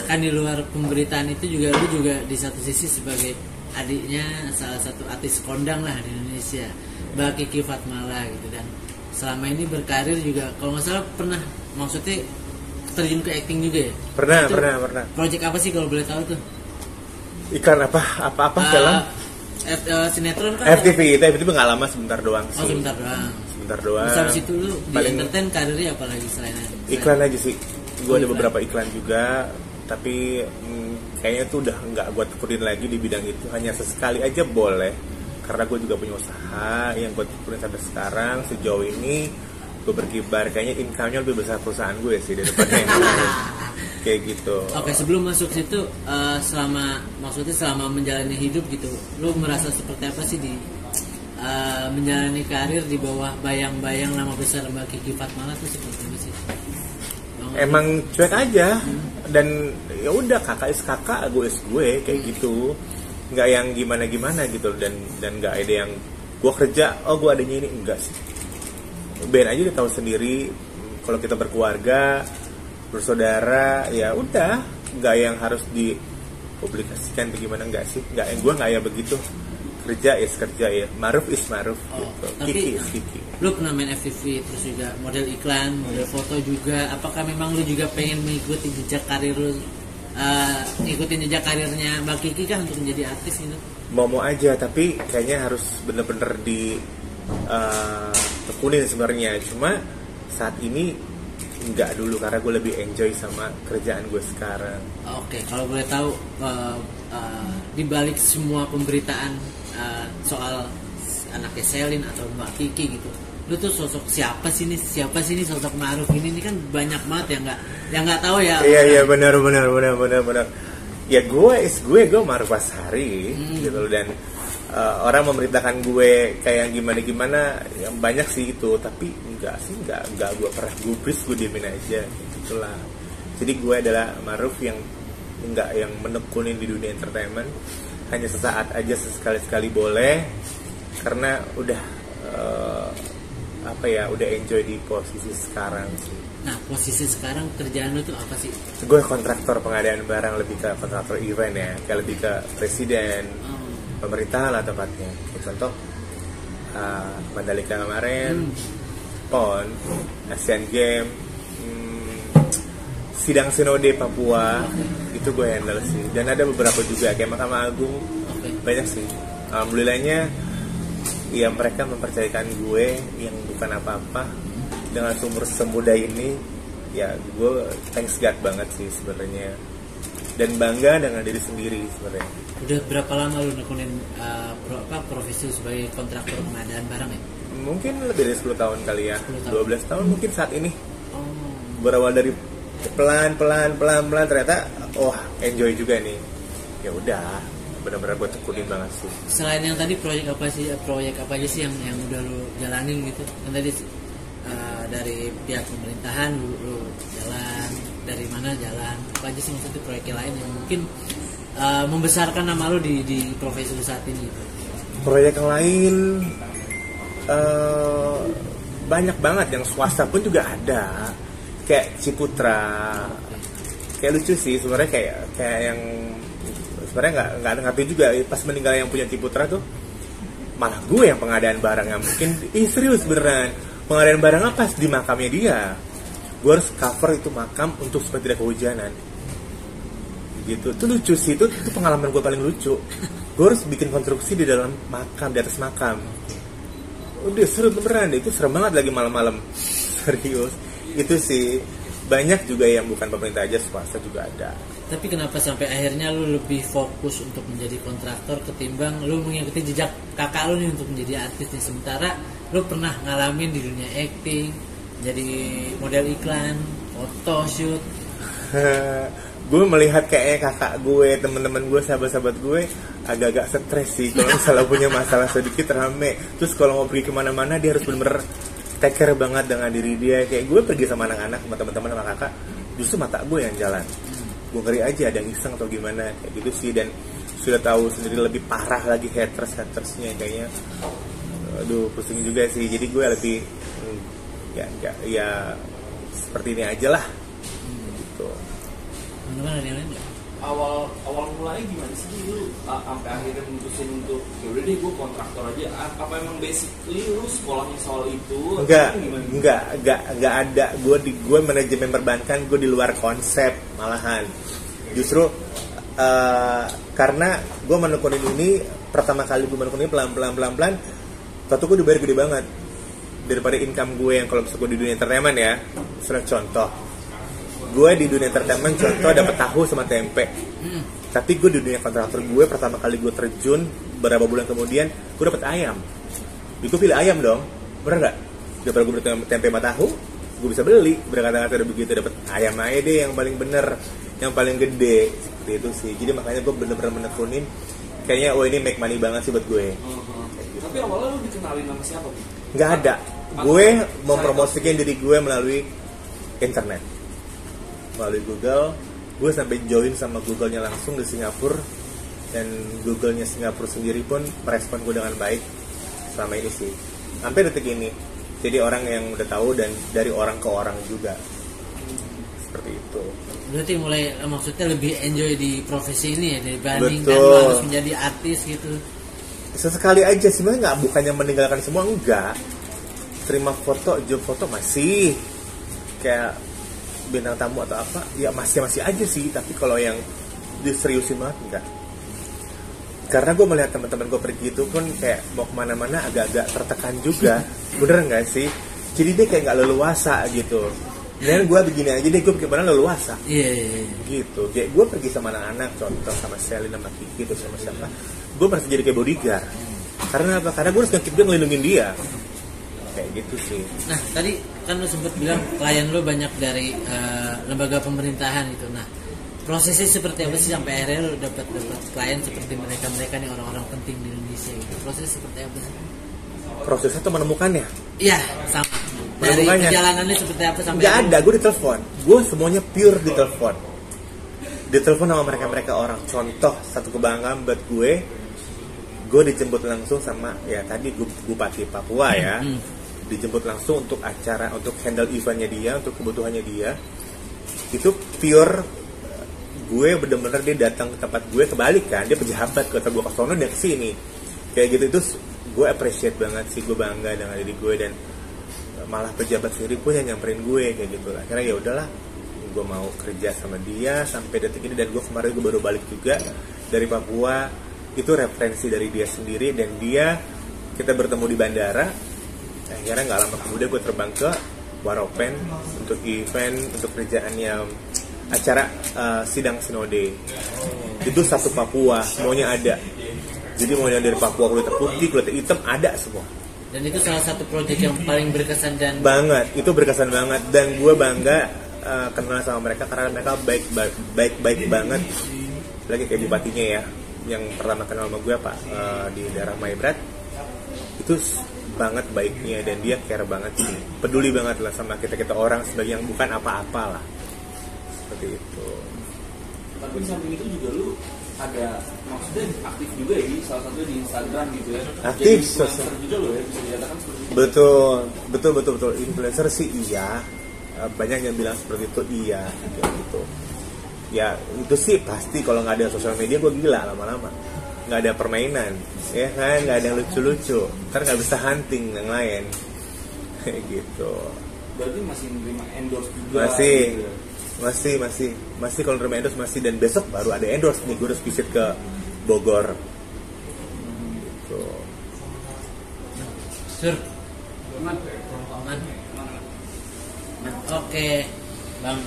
kan di luar pemberitaan itu juga lu juga di satu sisi sebagai adiknya salah satu artis kondang lah di Indonesia, Mbak Kiki Fatmala gitu. Dan selama ini berkarir juga kalau nggak salah pernah maksudnya terjun ke acting juga ya? Pernah. Project apa sih kalau boleh tahu tuh? Iklan apa film? Sinetron kan? FTV nggak lama, sebentar doang sih. Oh sebentar doang. Terus habis itu lu di entertain karirnya apa lagi selain iklan aja sih. Gue ada beberapa iklan juga, tapi kayaknya tuh udah nggak gue tekunin lagi di bidang itu. Hanya sesekali aja boleh, karena gue juga punya usaha yang gue tekunin sampai sekarang. Sejauh ini gue berkibar, kayaknya income-nya lebih besar perusahaan gue sih daripada yang lain. Kayak gitu. Oke, sebelum masuk situ, selama menjalani hidup gitu, lu merasa seperti apa sih di menjalani karir di bawah bayang-bayang nama besar Mbak Kiki Fatmala tuh seperti apa sih? Emang cuek aja, dan ya udah, kakak is kakak, gue is gue, kayak gitu. Nggak yang gimana gitu, dan nggak ada yang gue kerja, gue adanya ini, enggak sih. Ben aja udah tahu sendiri, kalau kita berkeluarga, bersaudara, ya udah, nggak yang harus dipublikasikan bagaimana, enggak sih. Gue nggak ya begitu. Kerja is kerja ya, maruf is maruf gitu. Tapi Kiki is Kiki. Lu pernah main FTV, terus juga model iklan, model foto juga. Apakah memang lu juga pengen mengikuti jejak karir lu, ngikutin jejak karirnya Mbak Kiki kan untuk menjadi artis gitu? Mau aja, tapi kayaknya harus bener-bener tekunin sebenarnya. Cuma saat ini enggak dulu, karena gue lebih enjoy sama kerjaan gue sekarang. Oke, kalau boleh tahu di balik semua pemberitaan soal anaknya Selin atau Mbak Kiki gitu, lu tuh sosok siapa sih nih sosok Ma'ruf ini kan banyak banget yang nggak tahu ya. Iya benar. Ya gue Ma'ruf Ashari gitu loh, dan orang memberitakan gue kayak gimana yang banyak sih itu, tapi enggak gue pernah gubris, gue diemin aja gitulah. Jadi gue adalah Ma'ruf yang enggak yang menekunin di dunia entertainment, hanya sesaat aja, sesekali boleh, karena udah udah enjoy di posisi sekarang sih. Nah, posisi sekarang kerjaan lu tuh apa sih? Gue kontraktor pengadaan barang, lebih ke kontraktor event ya, kayak lebih ke presiden, pemerintah lah tepatnya. Contoh Mandalika kemarin, PON, Asian Games, sidang sinode Papua, itu gue handle sih. Dan ada beberapa juga kayak Mahkamah Agung, banyak sih. Alhamdulillahnya ya mereka mempercayakan gue yang bukan apa-apa dengan sumber semudah ini. Ya gue thanks God banget sih sebenarnya, dan bangga dengan diri sendiri sebenarnya. Udah berapa lama lu nekunin profesi sebagai kontraktor pengadaan barang ya? Mungkin lebih dari 10 tahun kali ya, 12 tahun mungkin saat ini. Berawal dari pelan ternyata enjoy juga nih. Ya udah, benar-benar gue tekunin banget sih. Selain yang tadi proyek apa aja sih yang udah lu jalanin gitu? Kan tadi dari pihak pemerintahan lu jalan, dari mana jalan, apa aja sih maksudnya proyek lain yang mungkin membesarkan nama lu di profesi lu saat ini gitu? Proyek yang lain banyak banget, yang swasta pun juga ada, kayak Ciputra. Kayak lucu sih sebenarnya, kayak yang sebenarnya nggak ngerti juga pas meninggal yang punya Ciputra tuh, malah gue yang pengadaan barang, yang mungkin serius beneran pengadaan barang apa di makamnya dia. Gue harus cover itu makam untuk supaya tidak kehujanan gitu. Itu lucu sih, itu pengalaman gue paling lucu. Gue harus bikin konstruksi di dalam makam, di atas makam. Udah seru beneran deh, itu serem banget lagi malam-malam. Serius. Itu sih banyak juga yang bukan pemerintah aja, swasta juga ada. Tapi kenapa sampai akhirnya lu lebih fokus untuk menjadi kontraktor ketimbang lu mengikuti jejak kakak lu nih untuk menjadi artis nih? Sementara lu pernah ngalamin di dunia acting, jadi model iklan, foto shoot. Gue melihat kayaknya kakak gue, teman-teman gue, sahabat-sahabat gue agak-agak stres sih kalau misalnya punya masalah sedikit rame. Terus kalau mau pergi kemana-mana dia harus bener-bener take care banget dengan diri dia. Kayak gue pergi sama anak-anak, sama teman-teman, sama kakak, justru mata gue yang jalan. Gue ngeri aja ada yang iseng atau gimana kayak gitu sih. Dan sudah tahu sendiri lebih parah lagi hatersnya kayaknya. Aduh, pusing juga sih. Jadi gue lebih ya seperti ini aja lah gitu. Gimana ada yang lain? awal mulai gimana sih lu sampai akhirnya memutusin untuk ya udah deh gue kontraktor aja? Apa emang basically lu sekolahnya soal itu? Enggak ada. Gue manajemen perbankan, gue di luar konsep malahan. Justru karena gue menekunin ini pertama kali gue menekunin pelan. Waktu gue dibayar gede banget daripada income gue yang kalau bisa gue di dunia entertainment ya. Misalnya contoh, gue di dunia entertainment contoh dapat tahu sama tempe. Tapi gue di dunia kontraktor gue pertama kali gue terjun beberapa bulan kemudian gue dapat ayam. Jadi gue pilih ayam dong, bener nggak? Daripada gue beli tempe sama tahu, gue bisa beli. Berkata-kata udah begitu dapat ayam aja deh yang paling bener, yang paling gede. Seperti itu sih. Jadi makanya gue bener-bener menekunin. Kayaknya ini make money banget sih buat gue. Tapi awalnya lu dikenalin sama siapa? Nggak ada. Gue mempromosikan diri gue melalui internet, melalui Google. Gue sampai join sama Google-nya langsung di Singapura, dan Google-nya Singapura sendiri pun merespon gue dengan baik selama ini sih, sampai detik ini. Jadi orang yang udah tahu dan dari orang ke orang juga, seperti itu. Berarti mulai maksudnya lebih enjoy di profesi ini ya dibandingkan Betul. lo harus menjadi artis gitu. Sesekali aja sebenarnya, nggak, bukannya meninggalkan semua, enggak. Terima foto, job foto masih kayak bintang tamu atau apa ya masih aja sih. Tapi kalau yang diseriusin banget enggak, karena gue melihat teman-teman gue pergi itu pun kayak mau kemana-mana agak-agak tertekan juga. Bener nggak sih? Jadi dia kayak nggak leluasa gitu. Dan gue begini aja deh, gue bagaimana leluasa. Iya. Gitu. Kayak gue pergi sama anak-anak, contoh sama Selin, sama Kiki, terus sama siapa, gue merasa jadi kayak bodyguard. Karena apa? Karena gue harus ngekip dia, ngelindungin dia. Kayak gitu sih. Nah tadi kan lo sempat bilang klien lo banyak dari lembaga pemerintahan itu. Nah prosesnya seperti apa sih sampai akhirnya lo dapat klien seperti mereka nih, orang-orang penting di Indonesia gitu. Prosesnya seperti apa sih? Prosesnya tuh menemukannya. Iya sama. Dari Menemukannya. perjalanannya seperti apa sampai? Nggak ada, gue ditelepon. Gue semuanya pure ditelepon. Ditelepon sama mereka orang. Contoh satu kebanggaan buat gue dijemput langsung sama ya tadi Bupati Papua ya. Dijemput langsung untuk acara, untuk handle eventnya dia, untuk kebutuhannya dia. Itu pure gue bener-bener dia datang ke tempat gue, kebalik kan, dia pejabat, kata gue ke sono dia kesini. Kayak gitu, itu gue appreciate banget sih, gue bangga dengan diri gue. Dan malah pejabat sendiri pun yang nyamperin gue kayak gitu lah. Karena ya udahlah, gue mau kerja sama dia sampai detik ini. Dan gue kemarin gue baru balik juga dari Papua, itu referensi dari dia sendiri. Dan dia, kita bertemu di bandara. Akhirnya nggak lama kemudian gue terbang ke Waropen untuk event, untuk kerjaannya acara sidang sinode. Itu satu Papua, semuanya ada. Jadi mau yang dari Papua, kulit putih, kulit hitam, ada semua. Dan itu salah satu proyek yang paling berkesan dan banget, itu berkesan banget. Dan gue bangga kenal sama mereka karena mereka baik banget. Lagi kayak bupatinya ya, yang pertama kenal sama gue Pak di daerah Maibrat, itu banget baiknya. Dan dia care banget sih, peduli banget lah sama kita orang sebagai yang bukan apa-apa lah, seperti itu. Tapi di samping itu juga lu ada, maksudnya aktif juga ya di salah satunya di Instagram gitu ya. Aktif, jadi influencer juga lo ya, bisa dikatakan seperti itu. Betul. Influencer sih iya, banyak yang bilang seperti itu, iya kayak gitu. Ya itu sih pasti, kalau nggak ada sosial media gue gila lama-lama. Nggak ada permainan, ya kan, nggak ada yang lucu-lucu, ntar nggak bisa hunting yang lain, kayak gitu. Berarti masih menerima endorse juga. Masih kalau nerima endorse masih. Dan besok baru ada endorse nih, gue harus visit ke Bogor. Gitu. Sur. Oke, Bang.